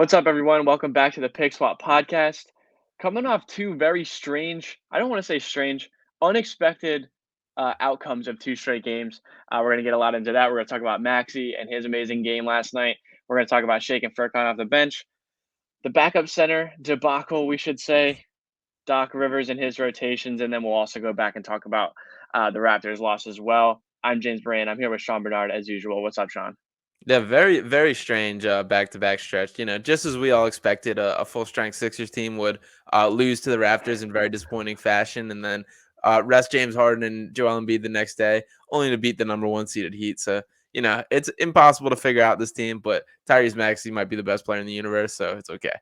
What's up, everyone? Welcome back to the Pick Swap podcast. Coming off two very strange, I don't want to say strange, unexpected outcomes of two straight games. We're going to get a lot into that. We're going to talk about Maxey and his amazing game last night. We're going to talk about Shake and Furkan off the bench, the backup center debacle, we should say, Doc Rivers and his rotations, and then we'll also go back and talk about the Raptors' loss as well. I'm James Brand. I'm here with Sean Bernard as usual. What's up, Sean? Yeah, very, very strange back-to-back stretch. Just as we all expected, a full-strength Sixers team would lose to the Raptors in very disappointing fashion, and then rest James Harden and Joel Embiid the next day, only to beat the number one seeded Heat. So, it's impossible to figure out this team, but Tyrese Maxey might be the best player in the universe, so it's okay.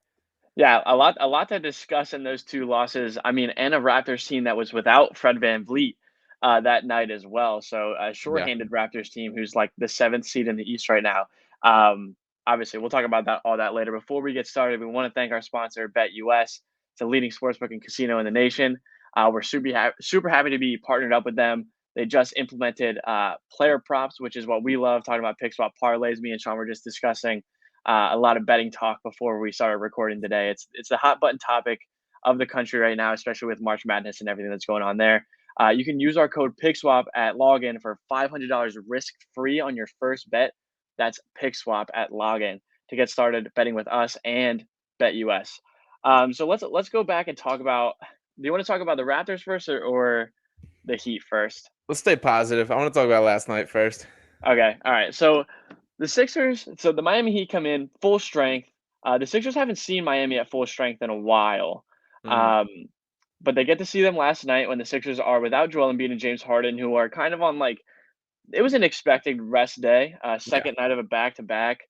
Yeah, a lot to discuss in those two losses. I mean, and a Raptors team that was without Fred VanVleet that night as well. So a Yeah. shorthanded Raptors team who's like the seventh seed in the East right now. Um, Obviously, we'll talk about all that later. Before we get started, we want to thank our sponsor, BetUS. It's a leading sportsbook and casino in the nation. We're super happy to be partnered up with them. They just implemented player props, which is what we love. Talking about pick swap parlays, me and Sean were just discussing a lot of betting talk before we started recording today. It's a hot button topic of the country right now, especially with March Madness and everything that's going on there. You can use our code PICKSWAP at login for $500 risk free on your first bet. That's PICKSWAP at login to get started betting with us and BetUS. So let's go back and talk about. Do you want to talk about the Raptors first or the Heat first? Let's stay positive. I want to talk about last night first. Okay, all right. So the Miami Heat come in full strength. The Sixers haven't seen Miami at full strength in a while, Mhm. um, but they get to see them last night when the Sixers are without Joel Embiid and James Harden, who are kind of on like it was an expected rest day, Yeah. second night of a back to back,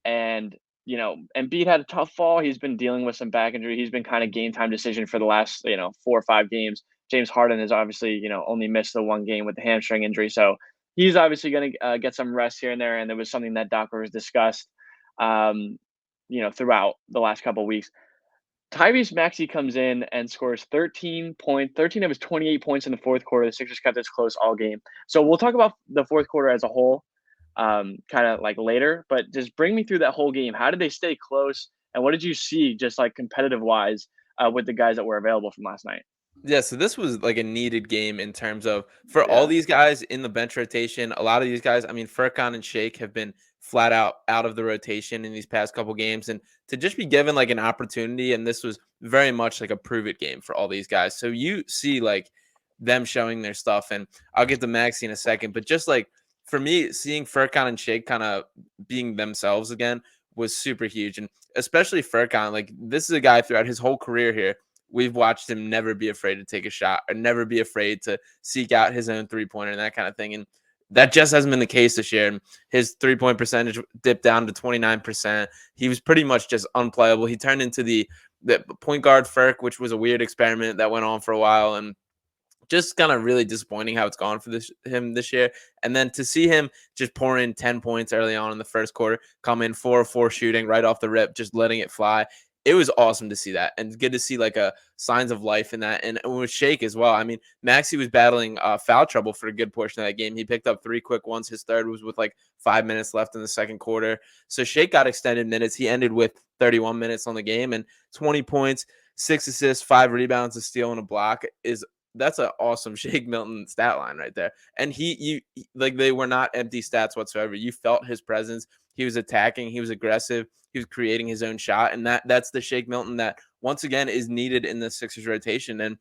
and Embiid had a tough fall. He's been dealing with some back injury. He's been kind of game time decision for the last 4 or 5 games. James Harden has obviously only missed the one game with the hamstring injury, so he's obviously going to get some rest here and there. And there was something that Doc Rivers discussed, throughout the last couple of weeks. Tyrese Maxey comes in and scores 13 of his 28 points in the fourth quarter. The Sixers kept this close all game. So we'll talk about the fourth quarter as a whole, kind of like later. But just bring me through that whole game. How did they stay close, and what did you see, just like competitive wise, with the guys that were available from last night? Yeah, so this was like a needed game in terms of for all Yeah, these guys in the bench rotation. A lot of these guys, I mean, Furkan and Shake have been flat out of the rotation in these past couple games, and to just be given like an opportunity, and this was very much like a prove it game for all these guys. So you see like them showing their stuff, and I'll get to Maxi in a second, but just like for me, seeing Furkan and Shake kind of being themselves again was super huge, and especially Furkan. Like this is a guy throughout his whole career here we've watched him never be afraid to take a shot or never be afraid to seek out his own three-pointer and that kind of thing. And that just hasn't been the case this year. And his three-point percentage dipped down to 29%. He was pretty much just unplayable. He turned into the point guard Ferk, which was a weird experiment that went on for a while. And just kind of really disappointing how it's gone for him this year. And then to see him just pour in 10 points early on in the first quarter, come in 4-4 shooting right off the rip, just letting it fly. It was awesome to see that and good to see like a signs of life in that. And with Shake as well. I mean, Maxey was battling foul trouble for a good portion of that game. He picked up 3 quick ones. His third was with like 5 minutes left in the second quarter. So Shake got extended minutes. He ended with 31 minutes on the game and 20 points, 6 assists, 5 rebounds, a steal, and a block is that's an awesome Shake Milton stat line right there. And like they were not empty stats whatsoever. You felt his presence. He was attacking. He was aggressive. He was creating his own shot, and that's the Shake Milton that once again is needed in the Sixers rotation. And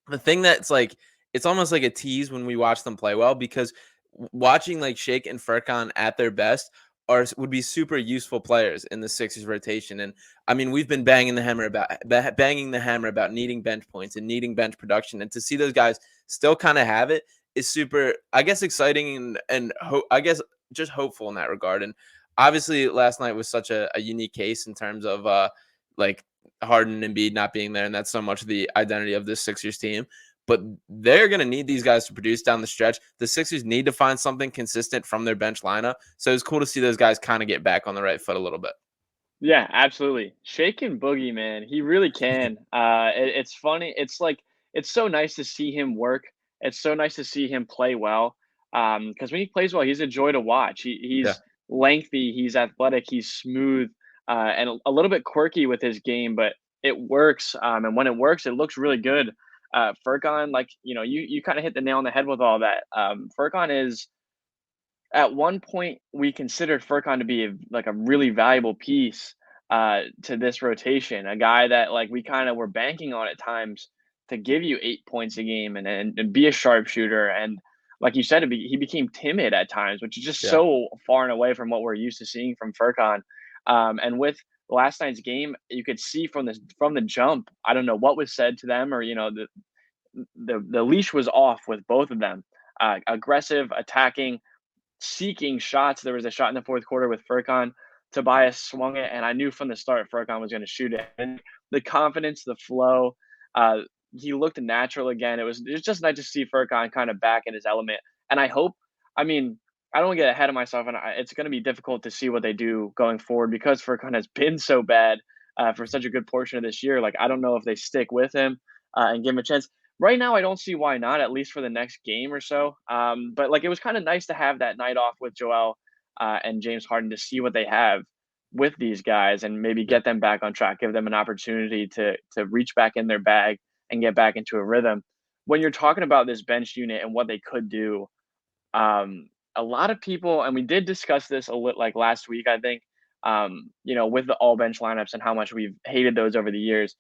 the thing that's like it's almost like a tease when we watch them play well because watching like Shake and Furkan at their best would be super useful players in the Sixers rotation. And I mean, we've been banging the hammer about needing bench points and needing bench production, and to see those guys still kind of have it is super, I guess, exciting and I guess just hopeful in that regard. And obviously, last night was such a unique case in terms of like Harden and Embiid not being there, and that's so much of the identity of this Sixers team. But they're going to need these guys to produce down the stretch. The Sixers need to find something consistent from their bench lineup. So it's cool to see those guys kind of get back on the right foot a little bit. yeah, absolutely. Shake and Boogie, man, he really can. It's funny. It's like it's so nice to see him work. It's so nice to see him play well. Because when he plays well, he's a joy to watch. Yeah. He's lengthy, he's athletic, he's smooth. and a little bit quirky with his game, but it works. And when it works, it looks really good. Furkan, like you kind of hit the nail on the head with all that. Furkan is at one point we considered Furkan to be like a really valuable piece to this rotation, a guy that like we kind of were banking on at times to give you 8 points a game and be a sharpshooter. And like you said, he became timid at times, which is just Yeah. so far and away from what we're used to seeing from Furkan. And with last night's game, you could see from the jump. I don't know what was said to them, or the leash was off with both of them. Aggressive, attacking, seeking shots. There was a shot in the fourth quarter with Furkan. Tobias swung it, and I knew from the start Furkan was going to shoot it. And the confidence, the flow, uh, he looked natural again. It was just nice to see Furkan kind of back in his element. And I hope, I mean, I don't want to get ahead of myself, and it's going to be difficult to see what they do going forward because Furkan has been so bad for such a good portion of this year. Like I don't know if they stick with him and give him a chance. Right now, I don't see why not, at least for the next game or so. But like, it was kind of nice to have that night off with Joel and James Harden to see what they have with these guys and maybe Yeah. get them back on track, give them an opportunity to reach back in their bag and get back into a rhythm. When you're talking about this bench unit and what they could do, a lot of people, and we did discuss this a little like last week, I think, with the all bench lineups and how much we've hated those over the years.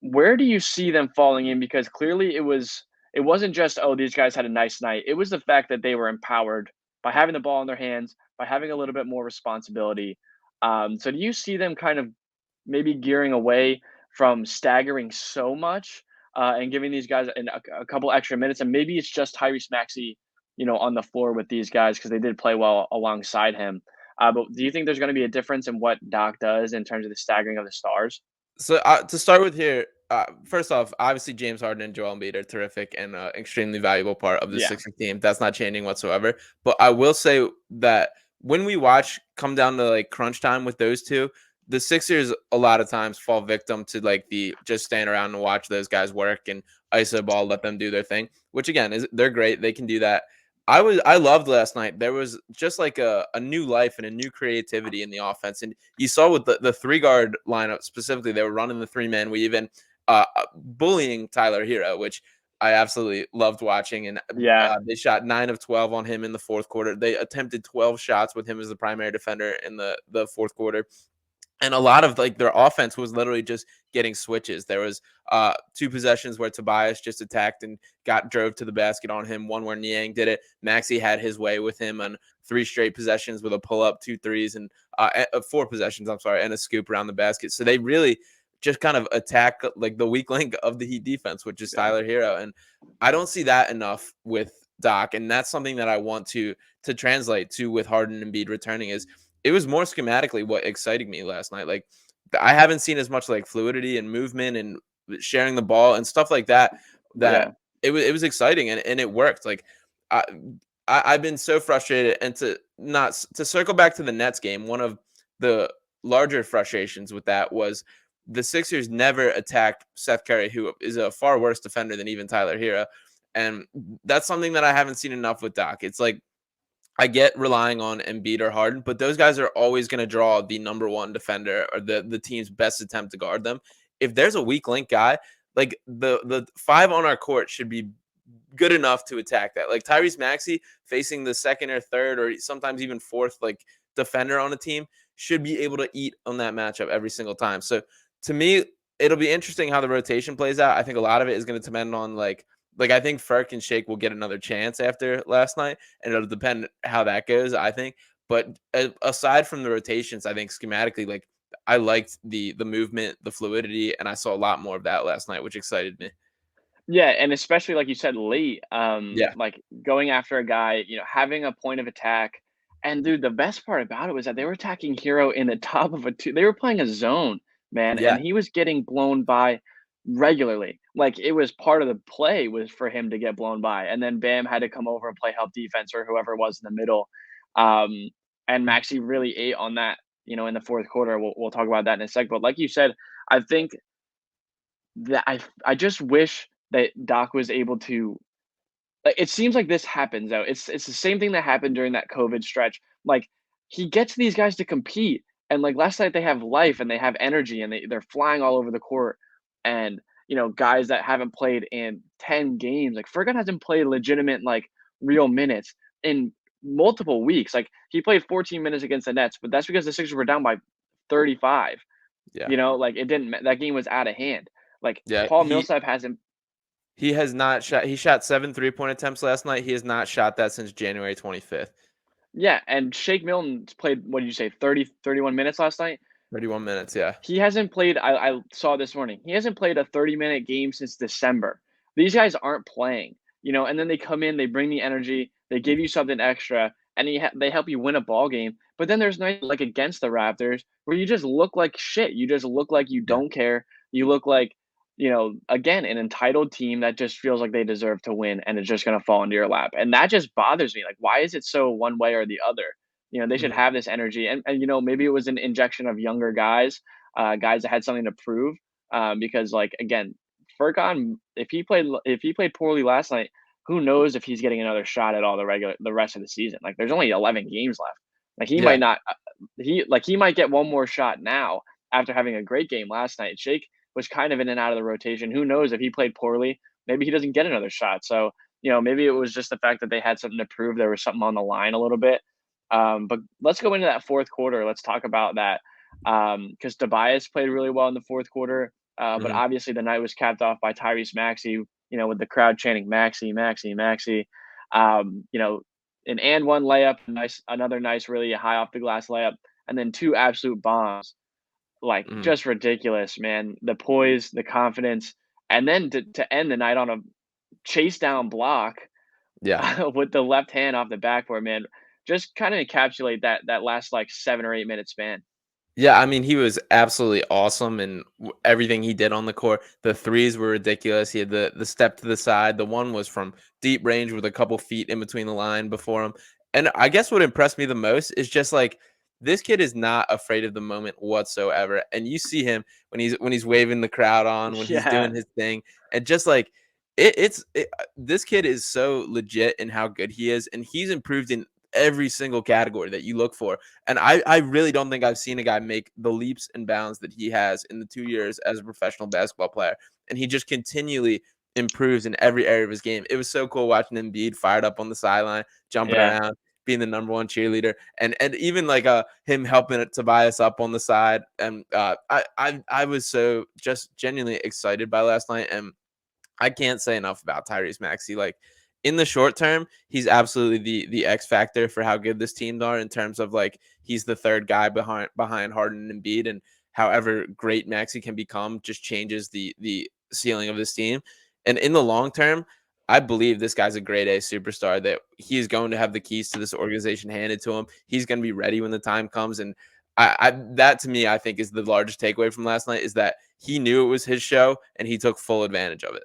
Where do you see them falling in? Because clearly it wasn't just, oh, these guys had a nice night. It was the fact that they were empowered by having the ball in their hands, by having a little bit more responsibility. So do you see them kind of maybe gearing away from staggering so much and giving these guys a couple extra minutes? And maybe it's just Tyrese Maxey, on the floor with these guys because they did play well alongside him. But do you think there's going to be a difference in what Doc does in terms of the staggering of the stars? So to start with here, first off, obviously James Harden and Joel Embiid are terrific and extremely valuable part of the Yeah, Sixers team. That's not changing whatsoever. But I will say that when we watch come down to like crunch time with those two, the Sixers a lot of times fall victim to like the just stand around and watch those guys work and ISO ball, let them do their thing. Which again is they're great. They can do that. I loved last night. There was just like a new life and a new creativity in the offense. And you saw with the three guard lineup specifically, they were running the 3-man weave and bullying Tyler Hero, which I absolutely loved watching. And yeah, they shot 9 of 12 on him in the fourth quarter. They attempted 12 shots with him as the primary defender in the fourth quarter. And a lot of like their offense was literally just getting switches. There was 2 possessions where Tobias just attacked and drove to the basket on him. One where Niang did it. Maxey had his way with him on 3 straight possessions with a pull up, 2 threes, and 4 possessions. I'm sorry, and a scoop around the basket. So they really just kind of attack like the weak link of the Heat defense, which is yeah, Tyler Hero. And I don't see that enough with Doc, and that's something that I want to translate to with Harden and Embiid returning is it was more schematically what excited me last night. Like I haven't seen as much like fluidity and movement and sharing the ball and stuff like that. That yeah, it was exciting and it worked. Like I, I've been so frustrated and to circle back to the Nets game. One of the larger frustrations with that was the Sixers never attacked Seth Curry, who is a far worse defender than even Tyler Hero. And that's something that I haven't seen enough with Doc. It's like I get relying on Embiid or Harden, but those guys are always going to draw the number one defender or the team's best attempt to guard them. If there's a weak link guy, like the 5 on our court should be good enough to attack that. Like Tyrese Maxey facing the second or third or sometimes even fourth like defender on a team should be able to eat on that matchup every single time. So to me, it'll be interesting how the rotation plays out. I think a lot of it is going to depend on like I think Furk and Shake will get another chance after last night, and it'll depend how that goes. I think, but aside from the rotations, I think schematically, like I liked the movement, the fluidity, and I saw a lot more of that last night, which excited me. yeah, and especially like you said, late, Yeah, like going after a guy, having a point of attack. And dude, the best part about it was that they were attacking Hero in the top of a two. They were playing a zone, man, yeah, and he was getting blown by regularly. Like it was part of the play was for him to get blown by, and then Bam had to come over and play help defense or whoever it was in the middle. Um, and Maxi really ate on that, in the fourth quarter. We'll talk about that in a sec. But like you said, I think that I just wish that Doc was able to, like, it seems like this happens though. It's the same thing that happened during that COVID stretch. Like he gets these guys to compete And like last night, they have life and they have energy and they're flying all over the court. And guys that haven't played in 10 games, like Ferguson hasn't played legitimate like real minutes in multiple weeks. Like he played 14 minutes against the Nets, but that's because the Sixers were down by 35. Yeah. Like it didn't. That game was out of hand. Like Yeah. Paul Millsap hasn't. He has not shot. He shot 7 3-point attempts last night. He has not shot that since January 25th. Yeah, and Shake Milton played. What did you say? 31 minutes last night. 31 minutes. Yeah. He hasn't played. I saw this morning. He hasn't played a 30-minute game since December. These guys aren't playing, and then they come in, they bring the energy, they give you something extra, and they help you win a ball game. But then there's nights like against the Raptors where you just look like shit. You just look like you Yeah. don't care. You look like, again, an entitled team that just feels like they deserve to win and it's just going to fall into your lap. And that just bothers me. Like, why is it so one way or the other? They should Mhm. have this energy. And maybe it was an injection of younger guys that had something to prove. Because like again, Furkan, if he played poorly last night, who knows if he's getting another shot at all the rest of the season? Like there's only 11 games left. Like he Yeah. might not. He might get one more shot now after having a great game last night. Shake was kind of in and out of the rotation. Who knows if he played poorly? Maybe he doesn't get another shot. So maybe it was just the fact that they had something to prove. There was something on the line a little bit. But let's go into that fourth quarter. Let's talk about that because Tobias played really well in the fourth quarter. But Mhm. obviously, the night was capped off by Tyrese Maxey, with the crowd chanting Maxey, Maxey, Maxey. An and one layup, another nice, really high off the glass layup, and then two absolute bombs. Like Mhm. just ridiculous, man. The poise, the confidence, and then to end the night on a chase down block Yeah. with the left hand off the backboard, man. Just kind of encapsulate that last like 7 or 8 minute span. Yeah, I mean, he was absolutely awesome and everything he did on the court. The threes were ridiculous. He had the step to the side. The one was from deep range with a couple feet in between the line before him. And I guess what impressed me the most is just like this kid is not afraid of the moment whatsoever. And you see him when he's waving the crowd on, when he's Yeah, doing his thing, and just like this kid is so legit in how good he is, and he's improved in every single category that you look for. And I really don't think I've seen a guy make the leaps and bounds that he has in the 2 years as a professional basketball player. And he just continually improves in every area of his game. It was so cool watching Embiid fired up on the sideline, jumping yeah. around, being the number one cheerleader, and even like him helping Tobias up on the side. And I was so just genuinely excited by last night. And I can't say enough about Tyrese Maxey. Like in the short term, he's absolutely the X factor for how good this team are in terms of like he's the third guy behind Harden and Embiid, and however great Maxey can become just changes the ceiling of this team. And in the long term, I believe this guy's a grade A superstar that he is going to have the keys to this organization handed to him. He's going to be ready when the time comes. And I that to me, I think is the largest takeaway from last night is that he knew it was his show and he took full advantage of it.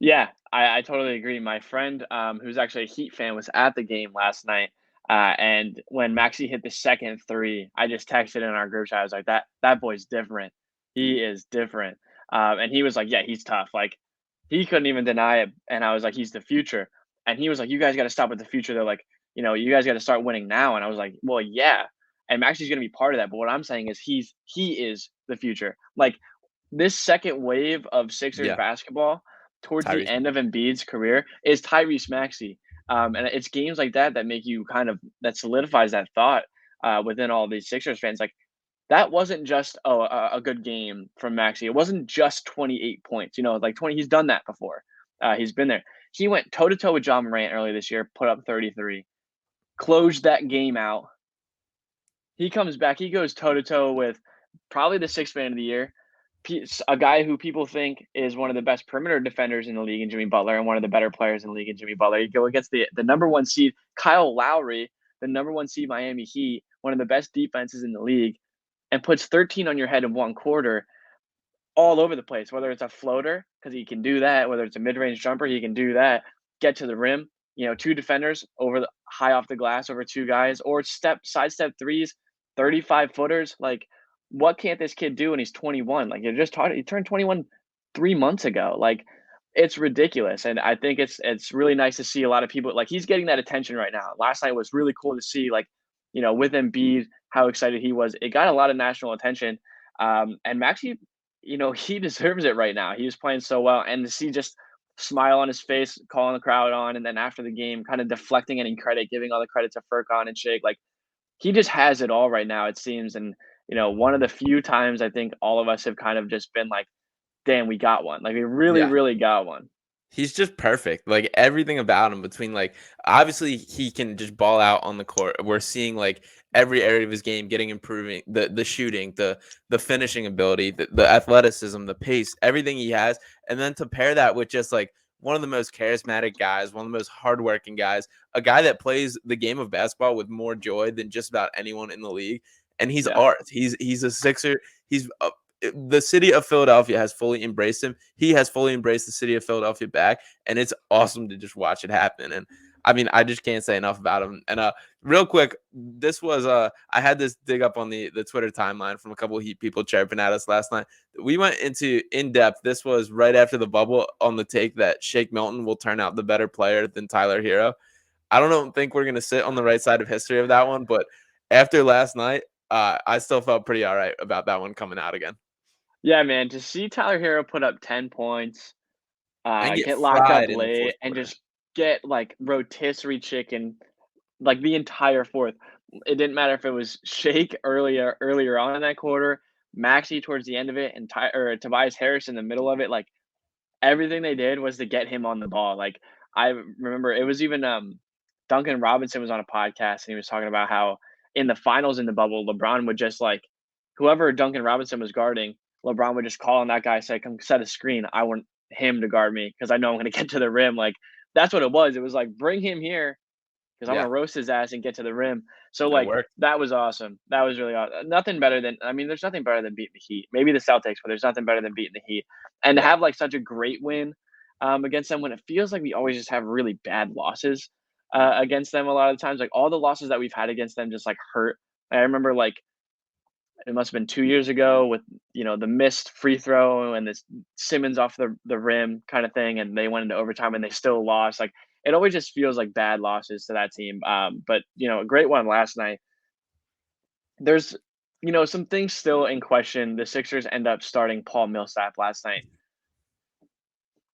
Yeah, I totally agree. My friend, who's actually a Heat fan, was at the game last night, and when Maxi hit the second three, I just texted in our group chat. I was like, "That boy's different. He is different." And he was like, "Yeah, he's tough. Like, he couldn't even deny it." And I was like, "He's the future." And he was like, "You guys got to stop with the future. They're like, you guys got to start winning now." And I was like, "Well, yeah." And Maxi's gonna be part of that. But what I'm saying is, he is the future. Like this second wave of Sixers Yeah, basketball towards the Tyrese end of Embiid's career is Tyrese Maxey. And it's games like that make you that solidifies that thought within all these Sixers fans. Like that wasn't just a good game from Maxey. It wasn't just 28 points. Like 20. He's done that before. He's been there. He went toe to toe with John Morant earlier this year, put up 33, closed that game out. He comes back. He goes toe to toe with probably the sixth man of the year, a guy who people think is one of the best perimeter defenders in the league in Jimmy Butler and one of the better players in the league in Jimmy Butler. You go against the number one seed, Kyle Lowry, the number one seed Miami Heat, one of the best defenses in the league, and puts 13 on your head in one quarter all over the place, whether it's a floater, because he can do that, whether it's a mid range jumper, he can do that, get to the rim, two defenders over the high off the glass over two guys, or sidestep threes, 35 footers. Like, what can't this kid do when he's 21? Like, he turned 21 3 months ago. Like, it's ridiculous. And I think it's really nice to see a lot of people like he's getting that attention right now. Last night was really cool to see like with Embiid, how excited he was. It got a lot of national attention. And Maxey, he deserves it right now. He was playing so well, and to see just smile on his face, calling the crowd on, and then after the game, kind of deflecting any credit, giving all the credit to Furkan and Shake. Like he just has it all right now, it seems. And one of the few times I think all of us have kind of just been like, "Damn, we got one!" Like we really, Yeah. really got one. He's just perfect. Like everything about him between like obviously he can just ball out on the court. We're seeing like every area of his game getting improving. The shooting, the finishing ability, the athleticism, the pace, everything he has. And then to pair that with just like one of the most charismatic guys, one of the most hardworking guys, a guy that plays the game of basketball with more joy than just about anyone in the league. And he's Yeah. art. He's a Sixer. He's the city of Philadelphia has fully embraced him. He has fully embraced the city of Philadelphia back, and it's awesome to just watch it happen. And I mean, I just can't say enough about him. And real quick, this was I had this dig up on the Twitter timeline from a couple of Heat people chirping at us last night. We went into in depth. This was right after the bubble on the take that Shake Milton will turn out the better player than Tyler Hero. I don't think we're gonna sit on the right side of history of that one, but after last night, I still felt pretty all right about that one coming out again. Yeah, man, to see Tyler Hero put up 10 points, And get get locked up fried in the late, fourth and quarter. just get, like, rotisserie chicken, like, the entire fourth. It didn't matter if it was Shake earlier on in that quarter, Maxey towards the end of it, and Tobias Harris in the middle of it, like, everything they did was to get him on the ball. Like, I remember it was even, Duncan Robinson was on a podcast, and he was talking about how in the finals in the bubble, LeBron would just, like whoever Duncan Robinson was guarding, LeBron would just call on that guy, say, "Come set a screen. I want him to guard me because I know I'm gonna get to the rim." Like, that's what it was. It was like, "Bring him here because I'm Yeah, gonna roast his ass and get to the rim." So, and it like, worked. that was awesome. That was really nothing better than I mean, there's nothing better than beating the Heat. Maybe the Celtics, but there's nothing better than beating the Heat. And to Yeah. have, like, such a great win, against them when it feels like we always just have really bad losses, against them a lot of the times. Like, all the losses that we've had against them just, like, hurt. I remember, like, it must have been 2 years ago with, the missed free throw and this Simmons off the rim kinda thing, and they went into overtime and they still lost. Like, it always just feels like bad losses to that team, but, a great one last night. There's, some things still in question. The Sixers end up starting Paul Millsap last night.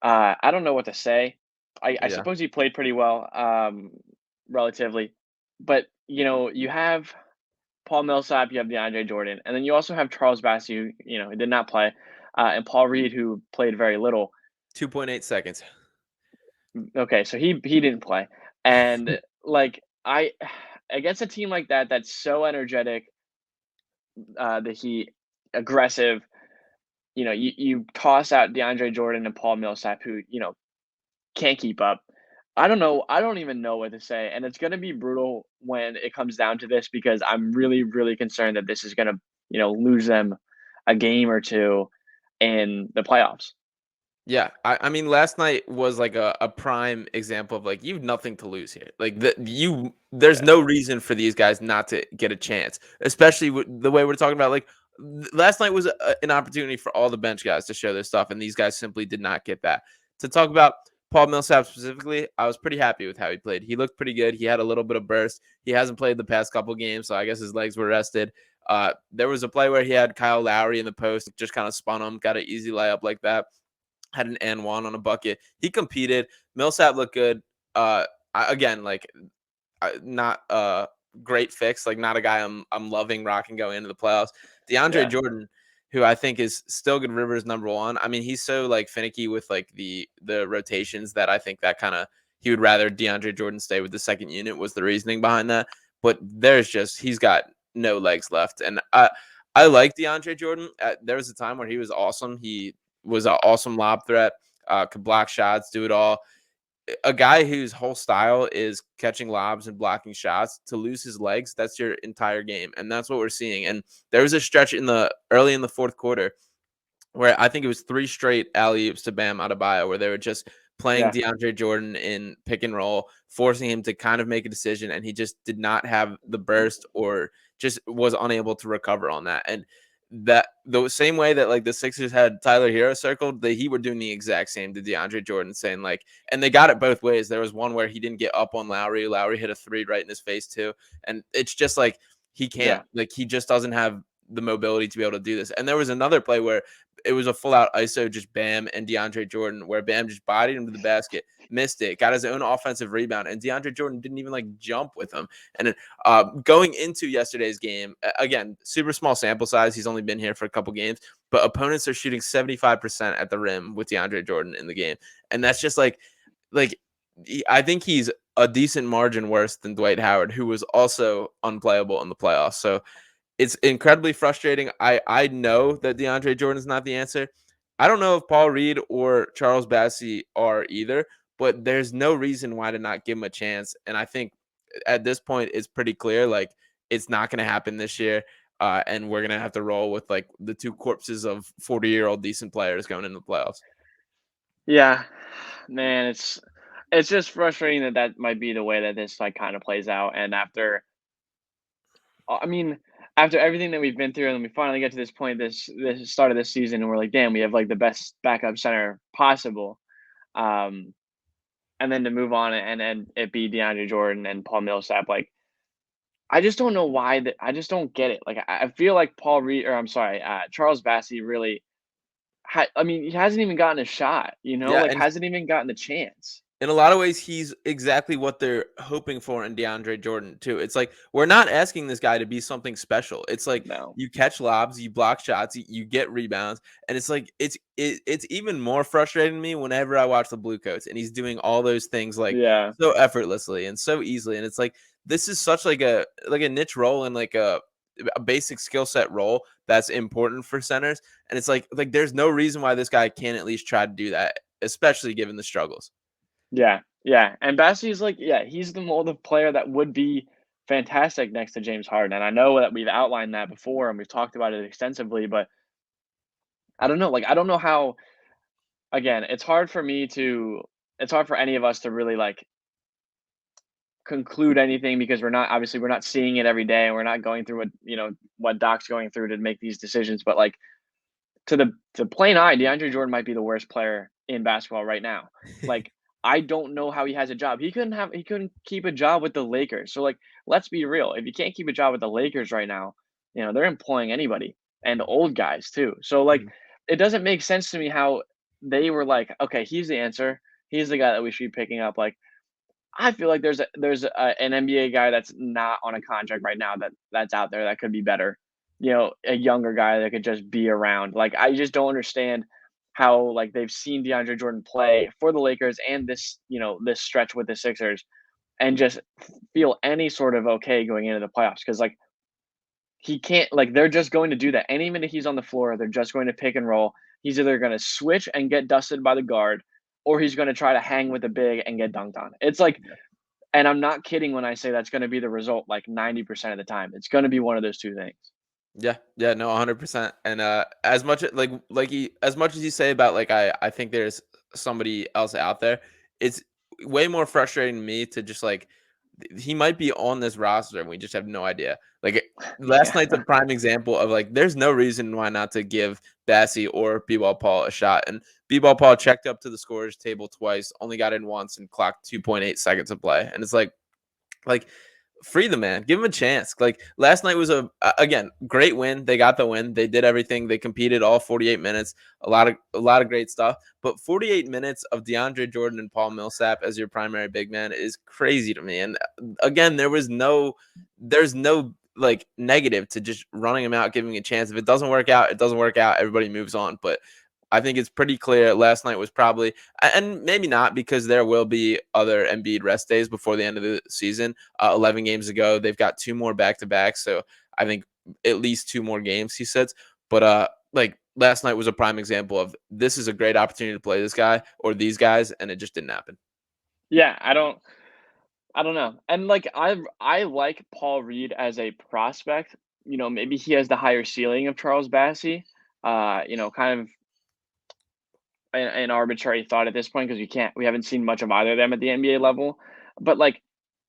I don't know what to say. I Yeah. suppose he played pretty well, relatively, but, you have Paul Millsap, you have DeAndre Jordan, and then you also have Charles Bassey, who, he did not play, and Paul Reed, who played very little. 2.8 seconds. Okay, so he didn't play, and like I against a team like that that's so energetic, the Heat, aggressive. You toss out DeAndre Jordan and Paul Millsap, who can't keep up. I don't know. I don't even know what to say, and it's gonna be brutal when it comes down to this because I'm really, really concerned that this is gonna, lose them a game or two in the playoffs. Yeah, I mean, last night was like a prime example of like you've nothing to lose here. Like there's Yeah, no reason for these guys not to get a chance, especially with the way we're talking about. Like last night was an opportunity for all the bench guys to show their stuff, and these guys simply did not get that. To talk about Paul Millsap specifically, I was pretty happy with how he played. He looked pretty good. He had a little bit of burst. He hasn't played the past couple games, so I guess his legs were rested. There was a play where he had Kyle Lowry in the post, just kind of spun him, got an easy layup like that, had an and one on a bucket. He competed. Millsap looked good. Again, like not a great fix. Like not a guy I'm loving rocking going into the playoffs. DeAndre yeah, Jordan, who I think is still good Rivers number one. I mean, he's so like finicky with like the rotations that I think that kind of he would rather DeAndre Jordan stay with the second unit was the reasoning behind that. But there's just he's got no legs left, and I like DeAndre Jordan. There was a time where he was awesome. He was an awesome lob threat. Could block shots, do it all. A guy whose whole style is catching lobs and blocking shots, to lose his legs, that's your entire game, and that's what we're seeing. And there was a stretch in the early in the fourth quarter where I think it was 3 straight alley-oops to Bam Adebayo, where they were just playing yeah, DeAndre Jordan in pick and roll, forcing him to kind of make a decision, and he just did not have the burst or just was unable to recover on that. And that the same way that like the Sixers had Tyler Hero circled, he were doing the exact same to DeAndre Jordan, saying like, and they got it both ways. There was one where he didn't get up on Lowry. Lowry hit a three right in his face too, and it's just like he can't, Yeah. like he just doesn't have the mobility to be able to do this. And there was another play where it was a full out ISO, just Bam and DeAndre Jordan, where Bam just bodied him to the basket, missed it, got his own offensive rebound, and DeAndre Jordan didn't even like jump with him. And going into yesterday's game, again, super small sample size. He's only been here for a couple games, but opponents are shooting 75% at the rim with DeAndre Jordan in the game, and that's just like I think he's a decent margin worse than Dwight Howard, who was also unplayable in the playoffs. So it's incredibly frustrating. I know that DeAndre Jordan is not the answer. I don't know if Paul Reed or Charles Bassey are either, but there's no reason why to not give him a chance. And I think at this point, it's pretty clear like it's not going to happen this year. And we're going to have to roll with like the two corpses of 40-year-old decent players going into the playoffs. Yeah, man, it's just frustrating that that might be the way that this like kind of plays out. And I mean, after everything that we've been through, and then we finally get to this point, this start of this season, and we're like, damn, we have like the best backup center possible. Um, and then to move on and then it be DeAndre Jordan and Paul Millsap, like I just don't know why that I just don't get it. Like I feel like Paul Reed, or I'm sorry, Charles Bassey really I mean, he hasn't even gotten a shot, Yeah, like and hasn't even gotten the chance. in a lot of ways, he's exactly what they're hoping for in DeAndre Jordan too. It's like we're not asking this guy to be something special. It's like No. you catch lobs, you block shots, you get rebounds, and it's like it's even more frustrating to me whenever I watch the Blue Coats and he's doing all those things like Yeah. so effortlessly and so easily. And it's like this is such like a niche role and like a basic skill set role that's important for centers. And it's like there's no reason why this guy can't at least try to do that, especially given the struggles. Yeah. Yeah. And Bassey's like, yeah, he's the mold of player that would be fantastic next to James Harden. And I know that we've outlined that before and we've talked about it extensively, but I don't know. Like, I don't know how, again, it's hard for any of us to really like conclude anything because we're not seeing it every day and we're not going through what Doc's going through to make these decisions. But like, to plain eye, DeAndre Jordan might be the worst player in basketball right now. Like, I don't know how he has a job. He couldn't keep a job with the Lakers. So like, let's be real. If you can't keep a job with the Lakers right now, they're employing anybody and the old guys too. So like, Mhm. it doesn't make sense to me how they were like, okay, he's the answer. He's the guy that we should be picking up. Like, I feel like an NBA guy that's not on a contract right now that's out there that could be better. A younger guy that could just be around. Like I just don't understand how like they've seen DeAndre Jordan play for the Lakers and this stretch with the Sixers and just feel any sort of okay going into the playoffs because like he can't like they're just going to do that. Any minute he's on the floor, they're just going to pick and roll. He's either going to switch and get dusted by the guard or he's going to try to hang with the big and get dunked on. It's like and I'm not kidding when I say that's gonna be the result, like, 90% of the time. It's gonna be one of those 2 things. Yeah, yeah, no, 100%. And as much as much as you say about like I think there's somebody else out there, it's way more frustrating to me to just like he might be on this roster and we just have no idea. Like last Yeah. night's a prime example of like there's no reason why not to give Bassey or B-Ball Paul a shot. And B-Ball Paul checked up to the scorers table twice, only got in once and clocked 2.8 seconds of play. And it's like free the man, give him a chance. Like last night was again great win. They got the win. They did everything. They competed all 48 minutes. A lot of great stuff. But 48 minutes of DeAndre Jordan and Paul Millsap as your primary big man is crazy to me. And again, there's no like negative to just running him out, giving him a chance. If it doesn't work out, it doesn't work out. Everybody moves on. But I think it's pretty clear last night was probably, and maybe not because there will be other Embiid rest days before the end of the season. 11 games ago, they've got 2 more back to back. So I think at least 2 more games, he says. But like last night was a prime example of this is a great opportunity to play this guy or these guys, and it just didn't happen. Yeah, I don't know. And, like, I like Paul Reed as a prospect. Maybe he has the higher ceiling of Charles Bassey. Kind of an arbitrary thought at this point because we haven't seen much of either of them at the NBA level. But, like,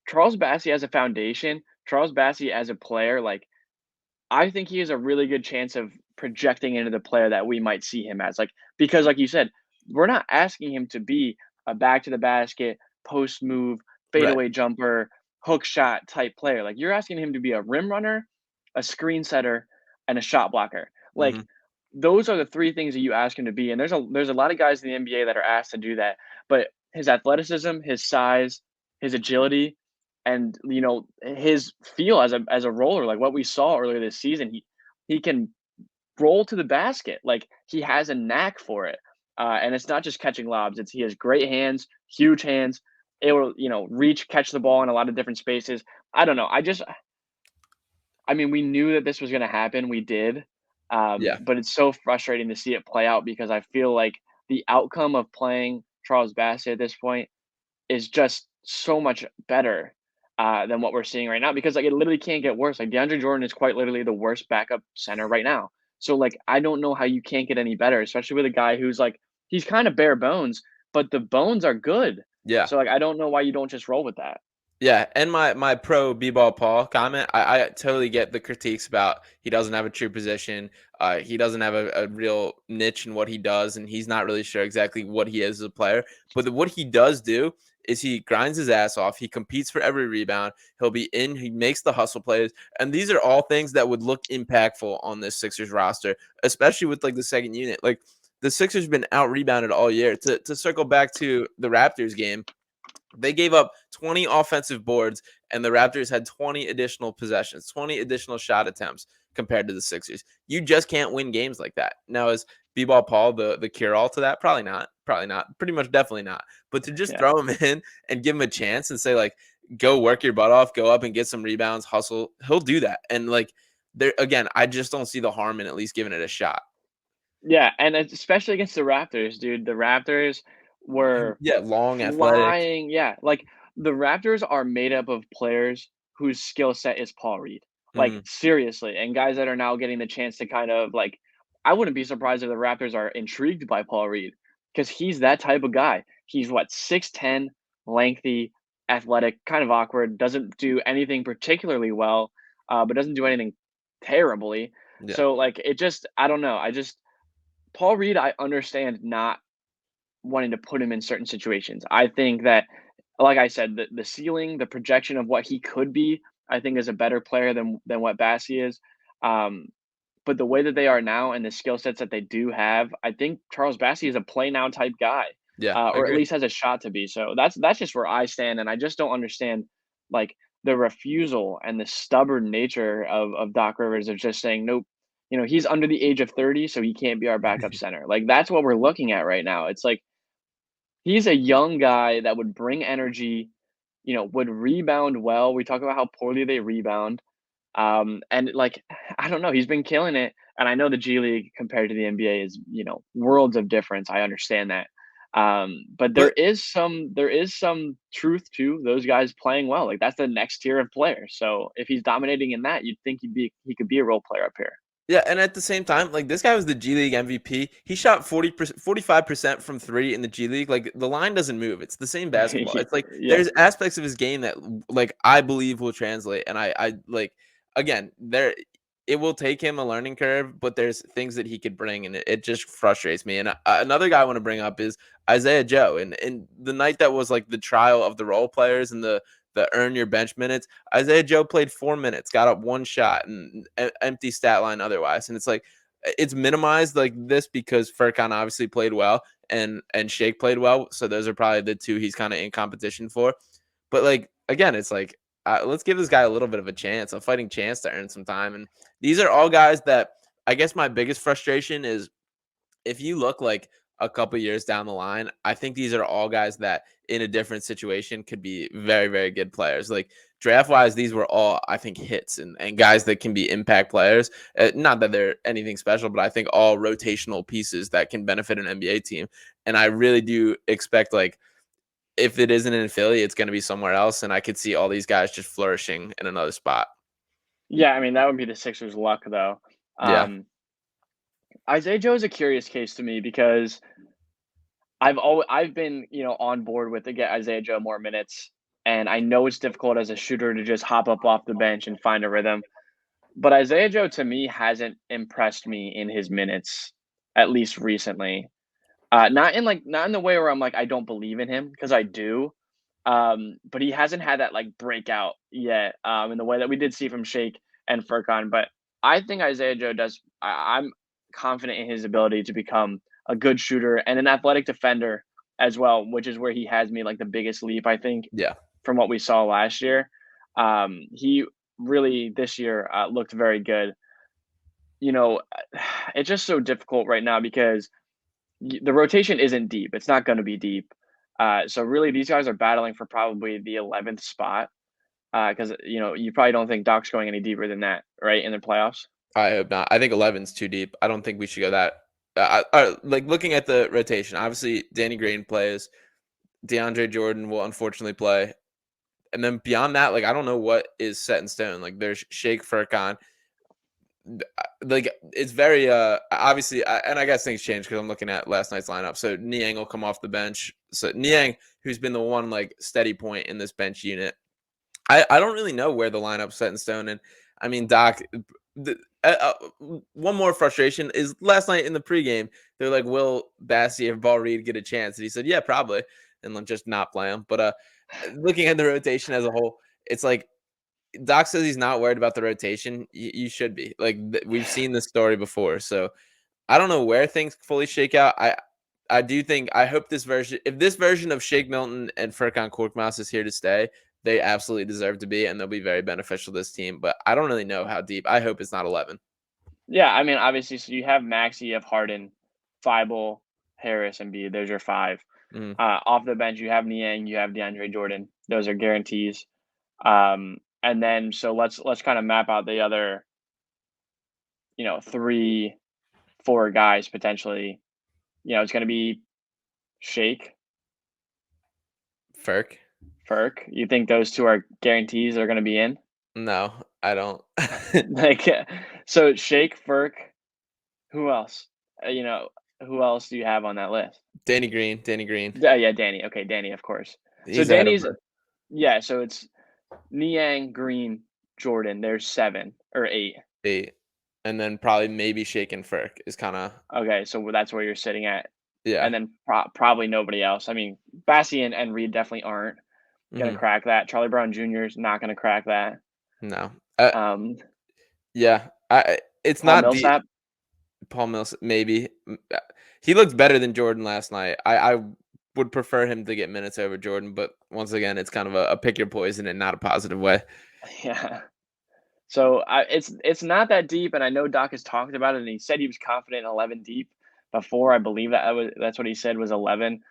Charles Bassey as a foundation, Charles Bassey as a player, like I think he has a really good chance of projecting into the player that we might see him as. Like, because like you said, we're not asking him to be a back to the basket, post move, Right. fadeaway jumper, hook shot type player. Like you're asking him to be a rim runner, a screen setter, and a shot blocker. Like Mhm. those are the three things that you ask him to be. And there's a lot of guys in the NBA that are asked to do that. But his athleticism, his size, his agility, and his feel as a roller, like what we saw earlier this season, he can roll to the basket. Like he has a knack for it, and it's not just catching lobs. He has great hands, huge hands, able to reach, catch the ball in a lot of different spaces. I don't know. I mean, we knew that this was going to happen. We did, Yeah. but it's so frustrating to see it play out because I feel like the outcome of playing Charles Bassett at this point is just so much better, than what we're seeing right now because, like, it literally can't get worse. Like, DeAndre Jordan is quite literally the worst backup center right now. So, like, I don't know how you can't get any better, especially with a guy who's, like, he's kinda bare bones, but the bones are good. Yeah. So, like, I don't know why you don't just roll with that. Yeah, and my pro B-ball Paul comment, I totally get the critiques about he doesn't have a true position, he doesn't have a real niche in what he does, and he's not really sure exactly what he is as a player. But what he does do is he grinds his ass off. He competes for every rebound. He'll be in. He makes the hustle plays, and these are all things that would look impactful on this Sixers roster, especially with like the second unit. Like the Sixers been out rebounded all year. To circle back to the Raptors game, they gave up 20 offensive boards, and the Raptors had 20 additional possessions, 20 additional shot attempts compared to the Sixers. You just can't win games like that. Now, is B-ball Paul the cure all to that? Probably not. Probably not. Pretty much definitely not. But to just Yeah. throw him in and give him a chance and say, like, go work your butt off, go up and get some rebounds, hustle, he'll do that. And like there again, I just don't see the harm in at least giving it a shot. Yeah, and it's especially against the Raptors, dude. The Raptors were Yeah, long, athletic. flying. Yeah, like the Raptors are made up of players whose skill set is Paul Reed. Like Mhm. seriously, and guys that are now getting the chance to kind of like I wouldn't be surprised if the Raptors are intrigued by Paul Reed because he's that type of guy. He's what 6'10", lengthy, athletic, kind of awkward, doesn't do anything particularly well, but doesn't do anything terribly. Yeah. So like it just I don't know. I just Paul Reed, I understand not wanting to put him in certain situations. I think that, like I said, the ceiling, the projection of what he could be, I think is a better player than what Bassie is. Um, but the way that they are now and the skill sets that they do have, I think Charles Bassie is a play now type guy, Yeah, I or at agree. least has a shot to be. So that's just where I stand, and I just don't understand like the refusal and the stubborn nature of Doc Rivers of just saying nope. He's under the age of 30, so he can't be our backup center. Like that's what we're looking at right now. It's like he's a young guy that would bring energy, would rebound well. We talk about how poorly they rebound. And like, I don't know, he's been killing it. And I know the G League compared to the NBA is, worlds of difference. I understand that. But But there is some truth to those guys playing well. Like that's the next tier of players. So if he's dominating in that, you'd think he could be a role player up here. yeah, and at the same time, like this guy was the G League MVP. He shot 40%, 45% from three in the G League. Like the line doesn't move. It's the same basketball. It's like Yeah. there's aspects of his game that like I believe will translate. And I like again, there it will take him a learning curve, but there's things that he could bring, and it just frustrates me. And another guy I want to bring up is Isaiah Joe. And the night that was like the trial of the role players and the earn your bench minutes. Isaiah Joe played 4 minutes, got up one shot, and empty stat line otherwise. And it's like it's minimized like this because Furkan obviously played well and Shake played well. So those are probably the two he's kind of in competition for. But like again, it's like let's give this guy a little bit of a chance, a fighting chance to earn some time. And these are all guys that I guess my biggest frustration is if you look like a couple years down the line, I think these are all guys that in a different situation could be very, very good players. Like draft wise, these were all, I think, hits and guys that can be impact players. Not that they're anything special, but I think all rotational pieces that can benefit an NBA team. And I really do expect, like, if it isn't in Philly, it's going to be somewhere else. And I could see all these guys just flourishing in another spot. Yeah, I mean that would be the Sixers' luck though. Yeah. Um, Isaiah Joe is a curious case to me because I've been, on board with to get Isaiah Joe more minutes, and I know it's difficult as a shooter to just hop up off the bench and find a rhythm. but Isaiah Joe to me hasn't impressed me in his minutes, at least recently. Not in the way where I'm like I don't believe in him because I do, but he hasn't had that like breakout yet, in the way that we did see from Shake and Furkan. But I think Isaiah Joe does. I'm confident in his ability to become a good shooter and an athletic defender as well, which is where he has me like the biggest leap I think Yeah. from what we saw last year. He really this year looked very good. You know, it's just so difficult right now because the rotation isn't deep. It's not going to be deep. So really, these guys are battling for probably the 11th spot because you probably don't think Doc's going any deeper than that, right? In the playoffs. I hope not. I think 11's too deep. I don't think we should go that. Like looking at the rotation, obviously Danny Green plays. DeAndre Jordan will unfortunately play. And then beyond that, like I don't know what is set in stone. Like there's Shake Furkan. Like it's very obviously, and I guess things change because I'm looking at last night's lineup. So Niang will come off the bench. So Niang, who's been the one like steady point in this bench unit, I don't really know where the lineup's set in stone. And I mean, Doc, one more frustration is last night in the pregame, they're like, will Bassey or Ball Reed get a chance? And he said, yeah, probably. And then just not play him. But looking at the rotation as a whole, it's like Doc says he's not worried about the rotation. You should be. Like we've seen this story before. So I don't know where things fully shake out. I do think I hope if this version of Shake Milton and Furkan Korkmaz is here to stay, they absolutely deserve to be, and they'll be very beneficial to this team. But I don't really know how deep. I hope it's not 11. Yeah, I mean, obviously, so you have Maxey, you have Harden, Thibault, Harris, and Embiid. There's your five. Mm-hmm. Off the bench, you have Niang, you have DeAndre Jordan. Those are guarantees. And then so let's kind of map out the other, 3, 4 guys potentially. It's going to be Shake, Furk? Furk. You think those two are guarantees they're going to be in? No, I don't. Like, so Shake, Furk. Who else? Who else do you have on that list? Danny Green. Danny Green. Yeah, Danny. Okay, Danny, of course. So He's ahead of Danny's Furk. yeah. So it's Niang, Green, Jordan. There's 7 or 8. 8. And then probably maybe Shake and Furk is kind of Okay, so that's where you're sitting at, yeah. and then probably nobody else. I mean, Bassey and Reed definitely aren't gonna Mm-hmm. crack that. Charlie Brown Jr. is not gonna crack that. No. Um, Yeah. It's Paul not deep. Millsap. Paul Mills, maybe. He looked better than Jordan last night. I would prefer him to get minutes over Jordan, but once again, it's kind of a pick your poison and not a positive way. Yeah. So it's not that deep, and I know Doc has talked about it, and he said he was confident in 11 deep before. I believe that's what he said was 11.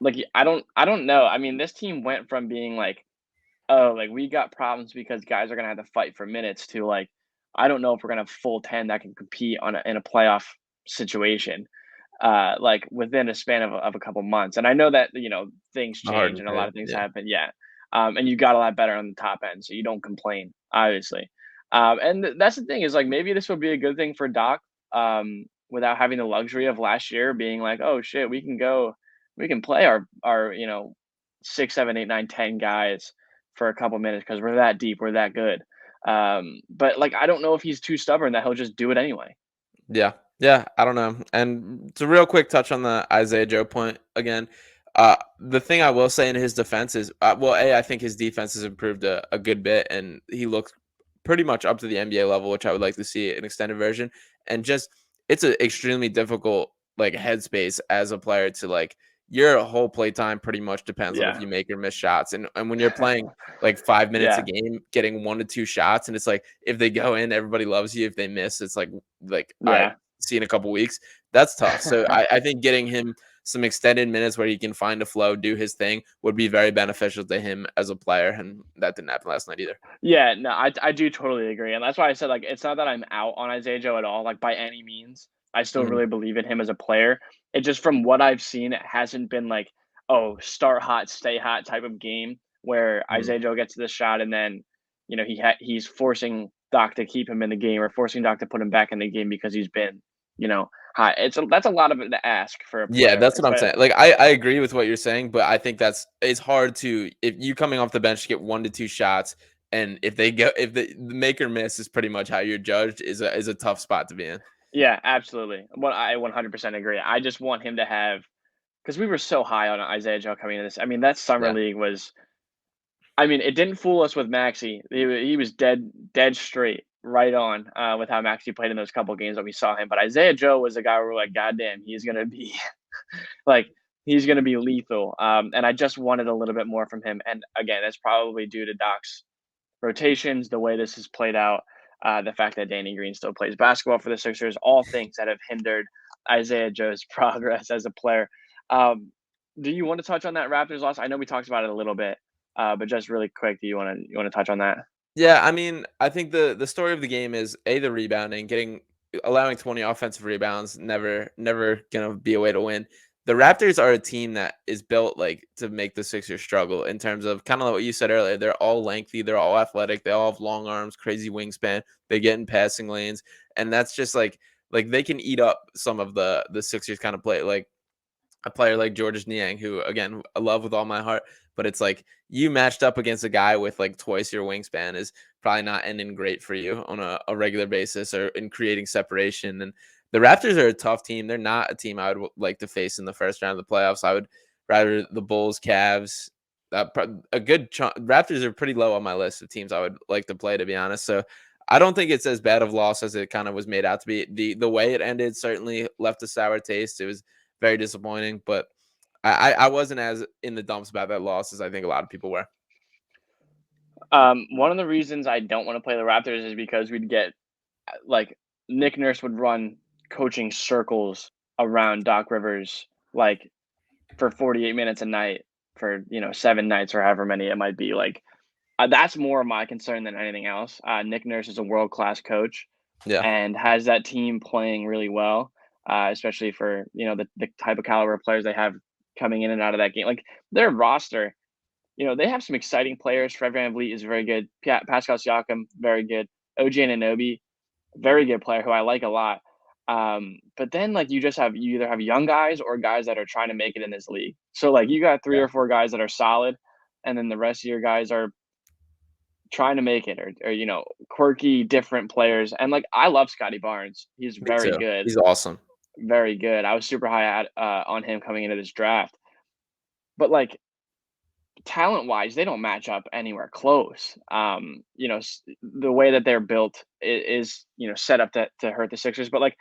Like I don't know. I mean, this team went from being like, oh, like we got problems because guys are gonna have to fight for minutes to like, I don't know if we're gonna have full 10 that can compete in a playoff situation, like within a span of a couple months. And I know that things A change Harden and a lot trade. of things Yeah. happen. Yeah, and you got a lot better on the top end, so you don't complain, obviously. And that's the thing is like maybe this will be a good thing for Doc, without having the luxury of last year being like, oh shit, we can play our 6, 7, 8, 9, 10 guys for a couple minutes because we're that deep, we're that good. But like I don't know if he's too stubborn that he'll just do it anyway. Yeah. Yeah. I don't know. And to real quick touch on the Isaiah Joe point again. The thing I will say in his defense is, I think his defense has improved a good bit, and he looks pretty much up to the NBA level, which I would like to see an extended version. And just, it's an extremely difficult like headspace as a player to like your whole play time pretty much depends on if Yeah. you make or miss shots. And when you're playing like 5 minutes a Yeah. game, getting 1 to 2 shots, and it's like if they go in, everybody loves you. If they miss, it's like all right, Yeah. see you in a couple weeks. That's tough. So I think getting him some extended minutes where he can find a flow, do his thing would be very beneficial to him as a player. And that didn't happen last night either. Yeah, no, I do totally agree, and that's why I said like it's not that I'm out on Isaiah Joe at all, like by any means. I still Mhm, really believe in him as a player. It just from what I've seen, it hasn't been like, oh, start hot, stay hot type of game where mhm. Isaiah Joe gets this shot and then, he's forcing Doc to keep him in the game or forcing Doc to put him back in the game because he's been, hot. That's a lot of it to ask for a Yeah, player. that's what I'm saying. Like I agree with what you're saying, but I think it's hard to if you coming off the bench to get 1 to 2 shots And if the make or miss is pretty much how you're judged, is a tough spot to be in. Yeah, absolutely. Well, I 100% agree. I just want him to have, because we were so high on Isaiah Joe coming into this. I mean, that summer Yeah. league was. I mean, it didn't fool us with Maxey. He was dead straight, right on with how Maxey played in those couple games that we saw him. But Isaiah Joe was a guy where we're like, God damn, he's gonna be like he's gonna be lethal. And I just wanted a little bit more from him. And again, it's probably due to Doc's rotations, the way this has played out, the fact that Danny Green still plays basketball for the Sixers, all things that have hindered Isaiah Joe's progress as a player. Um, do you want to touch on that Raptors loss? I know we talked about it a little bit, but just really quick, do you want to touch on that? Yeah, I mean, I think the story of the game is the rebounding, allowing 20 offensive rebounds, never gonna be a way to win. The Raptors are a team that is built like to make the Sixers struggle in terms of kind of like what you said earlier. They're all lengthy, they're all athletic, they all have long arms, crazy wingspan, they get in passing lanes, and that's just like they can eat up some of the Sixers kind of play. Like a player like Georges Niang, who again I love with all my heart, but it's like you matched up against a guy with like twice your wingspan is probably not ending great for you on a regular basis or in creating separation. And the Raptors are a tough team. They're not a team I would like to face in the first round of the playoffs. I would rather the Bulls, Cavs. A good Raptors are pretty low on my list of teams I would like to play, to be honest. So I don't think it's as bad of loss as it kind of was made out to be. The way it ended certainly left a sour taste. It was very disappointing, but I wasn't as in the dumps about that loss as I think a lot of people were. One of the reasons I don't want to play the Raptors is because we'd get like Nick Nurse would run coaching circles around Doc Rivers like for 48 minutes a night for 7 nights or however many it might be. Like that's more of my concern than anything else. Nick Nurse is a world class coach Yeah, and has that team playing really well, especially for the type of caliber of players they have coming in and out of that game. Like their roster, they have some exciting players. Fred VanVleet is very good. Pascal Siakam, very good. OG Anunoby, very good player who I like a lot. But then like you either have young guys or guys that are trying to make it in this league. So like you got three yeah, or four guys that are solid, and then the rest of your guys are trying to make it or quirky different players. And like I love Scotty Barnes. He's me very too. good. He's awesome. Very good. I was super high on him coming into this draft. But like talent wise, they don't match up anywhere close. The way that they're built is set up to hurt the Sixers. But like,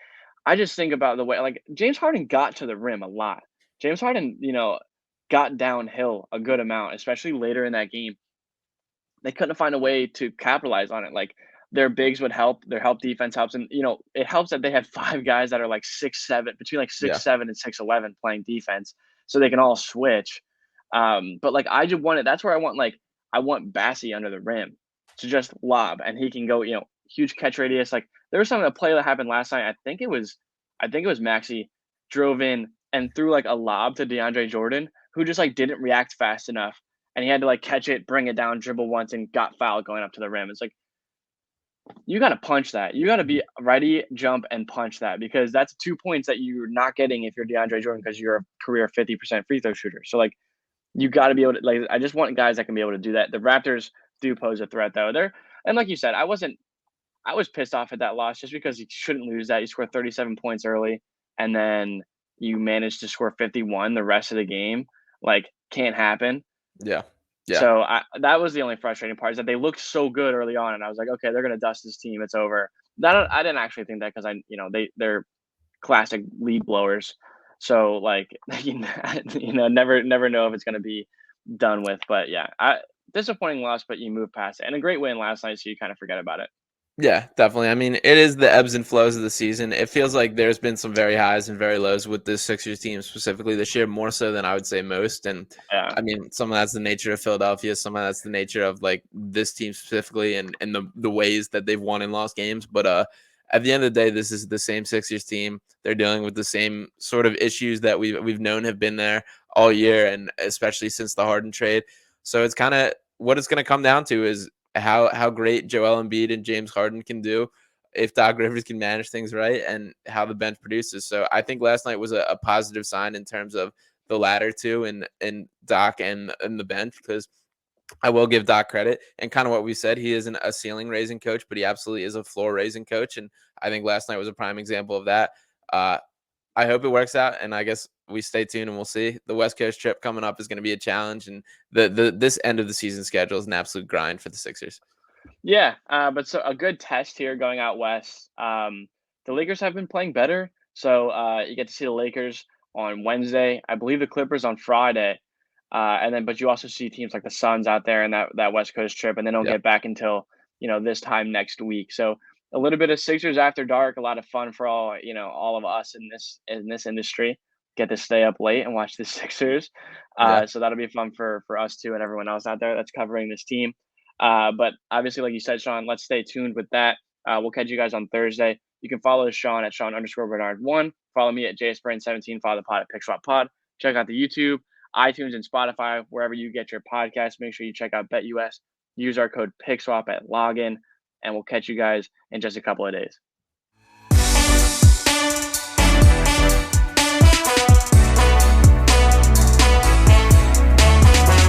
I just think about the way like James Harden got to the rim a lot. James Harden, got downhill a good amount, especially later in that game. They couldn't find a way to capitalize on it. Like their bigs would help, their help defense helps, and it helps that they had five guys that are like 6'7", between like Yeah, 6'7" and 6'11", playing defense, so they can all switch. But like I just wanted, that's where I want Bassey under the rim to just lob, and he can go, huge catch radius. Like there was something a play that happened last night. I think it was Maxey drove in and threw like a lob to DeAndre Jordan, who just like didn't react fast enough, and he had to like catch it, bring it down, dribble once, and got fouled going up to the rim. It's like you got to punch that. You got to be ready, jump, and punch that, because that's 2 points that you're not getting if you're DeAndre Jordan, because you're a career 50% free throw shooter. So like you got to be able to like. I just want guys that can be able to do that. The Raptors do pose a threat though. And like you said, I was pissed off at that loss just because you shouldn't lose that. You scored 37 points early, and then you managed to score 51 the rest of the game. Like can't happen. yeah, yeah, So that was the only frustrating part, is that they looked so good early on, and I was like, okay, they're gonna dust this team. It's over. That I didn't actually think that, because they're classic lead blowers. So like never know if it's gonna be done with. But yeah, disappointing loss, but you move past it, and a great win last night, so you kind of forget about it. yeah, definitely. I mean, it is the ebbs and flows of the season. It feels like there's been some very highs and very lows with the Sixers team specifically this year, more so than I would say most. And Yeah. I mean, some of that's the nature of Philadelphia, some of that's the nature of like this team specifically, and the ways that they've won and lost games. But at the end of the day, this is the same Sixers team. They're dealing with the same sort of issues that we've known have been there all year, and especially since the Harden trade. So it's kind of what it's going to come down to is how great Joel Embiid and James Harden can do if Doc Rivers can manage things right, and how the bench produces. So I think last night was a positive sign in terms of the latter two, and Doc and the bench, because I will give Doc credit and kind of what we said. He isn't a ceiling raising coach, but he absolutely is a floor raising coach. And I think last night was a prime example of that. Uh, I hope it works out, and I guess we stay tuned and we'll see. The West Coast trip coming up is going to be a challenge, and the this end of the season schedule is an absolute grind for the Sixers. Yeah, but so a good test here going out west. The Lakers have been playing better, so you get to see the Lakers on Wednesday. I believe the Clippers on Friday, and then but you also see teams like the Suns out there in that West Coast trip, and they don't Yep. get back until this time next week. So a little bit of Sixers after dark, a lot of fun for all of us in this industry. Get to stay up late and watch the Sixers. Yeah. So that'll be fun for us too and everyone else out there that's covering this team. But obviously, like you said, Sean, let's stay tuned with that. We'll catch you guys on Thursday. You can follow Sean at Sean_Bernard1. Follow me at JSBrain17. Follow the pod at PickSwapPod. Check out the YouTube, iTunes, and Spotify, wherever you get your podcast. Make sure you check out BetUS. Use our code PickSwap at login, and we'll catch you guys in just a couple of days.